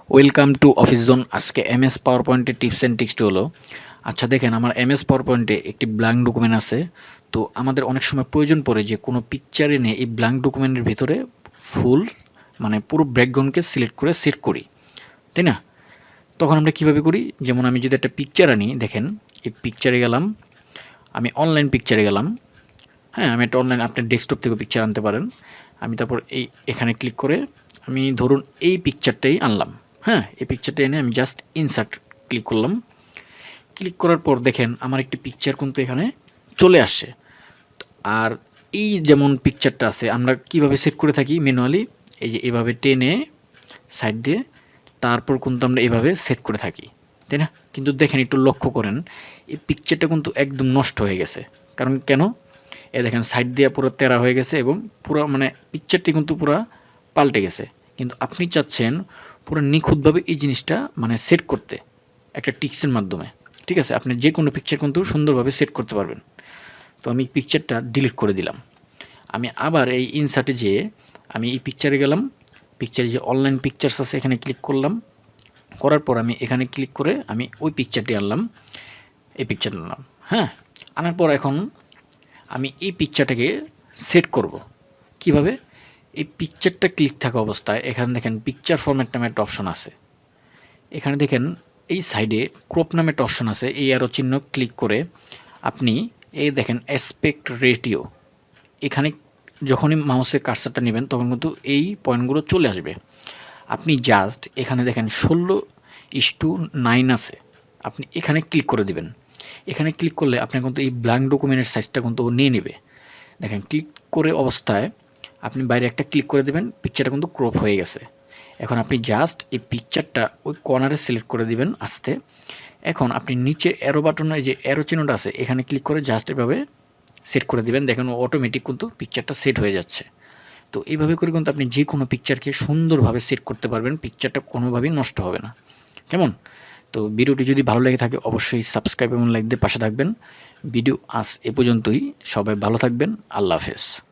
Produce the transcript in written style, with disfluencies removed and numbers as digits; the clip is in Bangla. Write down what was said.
Welcome to office zone. আজকে এমএস পাওয়ার পয়েন্টের টিপস অ্যান্ড ট্রিক্সটি হলো, আচ্ছা দেখেন আমার এমএস পাওয়ার পয়েন্টে একটি ব্ল্যাঙ্ক ডকুমেন্ট আছে। তো আমাদের অনেক সময় প্রয়োজন পড়ে যে কোনো পিকচার এনে এই ব্ল্যাঙ্ক ডকুমেন্টের ভিতরে ফুল মানে পুরো ব্যাকগ্রাউন্ডকে সিলেক্ট করে সেট করি, তাই না? তখন আমরা কীভাবে করি, যেমন আমি যদি একটা পিকচার আনি, দেখেন এই পিকচারে গেলাম, আমি অনলাইন পিকচারে গেলাম। হ্যাঁ, আমি একটা অনলাইন, আপনার ডেস্কটপ থেকে পিকচার আনতে পারেন। আমি তারপর এখানে ক্লিক করে আমি ধরুন এই পিকচারটাই আনলাম। হ্যাঁ, এই পিকচারটা এনে আমি জাস্ট ইনসার্ট ক্লিক করলাম। ক্লিক করার পর দেখেন আমার একটি পিকচার কিন্তু এখানে চলে আসছে। আর এই যেমন পিকচারটা আছে আমরা কিভাবে সেট করে থাকি ম্যানুয়ালি, এই যে এভাবে টেনে সাইড দিয়ে তারপর কিন্তু আমরা এভাবে সেট করে থাকি, তাই না? কিন্তু দেখেন একটু লক্ষ্য করেন, এই পিকচারটা কিন্তু একদম নষ্ট হয়ে গেছে। কারণ কেন? এ দেখেন সাইড দিয়ে পুরো তেরা হয়ে গেছে এবং পুরো মানে পিকচারটি কিন্তু পুরো পাল্টে গেছে। কিন্তু আপনি চাচ্ছেন পুরো নিখুঁতভাবে এই জিনিসটা মানে সেট করতে একটা টিক্সের মাধ্যমে, ঠিক আছে? আপনি যে কোনো পিকচার কিন্তু সুন্দরভাবে সেট করতে পারবেন। তো আমি পিকচারটা ডিলিট করে দিলাম। আমি আবার এই ইনসার্টে যেয়ে আমি এই পিকচারে গেলাম, পিকচারে যে অনলাইন পিকচার্স আছে এখানে ক্লিক করলাম। করার পর আমি এখানে ক্লিক করে আমি ওই পিকচারটি আনলাম, এই পিকচারটা আনলাম। হ্যাঁ, আনার পর এখন আমি এই পিকচারটাকে সেট করব কিভাবে? এই পিকচারটা ক্লিক থাকা অবস্থায় এখানে দেখেন পিকচার ফরম্যাট নামে একটা অপশন আছে। এখানে দেখেন এই সাইডে ক্রপ নামে একটা অপশন আছে। এই অ্যারো চিহ্ন ক্লিক করে আপনি এই দেখেন অ্যাসপেক্ট রেটিও, এখানে যখনই মাউসের কার্সারটা নেবেন তখন কিন্তু এই পয়েন্টগুলো চলে আসবে। আপনি জাস্ট এখানে দেখেন 16:9 আছে, আপনি এখানে ক্লিক করে দিবেন। এখানে ক্লিক করলে আপনি কিন্তু এই ব্ল্যাঙ্ক ডকুমেন্টের সাইজটা কিন্তু ও নিয়ে নেবে। দেখেন ক্লিক করে অবস্থায় আপনি বাইরে একটা ক্লিক করে দেবেন, পিকচারটা কিন্তু ক্রপ হয়ে গেছে। এখন আপনি জাস্ট এই পিকচারটা ওই কর্নারে সিলেক্ট করে দিবেন আস্তে। এখন আপনি নিচে অ্যারো বাটনে যে অ্যারো চিহ্নটা আছে এখানে ক্লিক করে জাস্ট এভাবে সেট করে দিবেন। দেখেন অটোমেটিক কিন্তু পিকচারটা সেট হয়ে যাচ্ছে। তো এইভাবে করে কিন্তু আপনি যে কোনো পিকচারকে সুন্দরভাবে সেট করতে পারবেন, পিকচারটা কোনোভাবেই নষ্ট হবে না। কেমন? তো ভিডিওটি যদি ভালো লেগে থাকে অবশ্যই সাবস্ক্রাইব এবং লাইক দিয়ে পাশে থাকবেন। ভিডিও আজ এ পর্যন্তই। সবাই ভালো থাকবেন। আল্লাহ হাফেজ।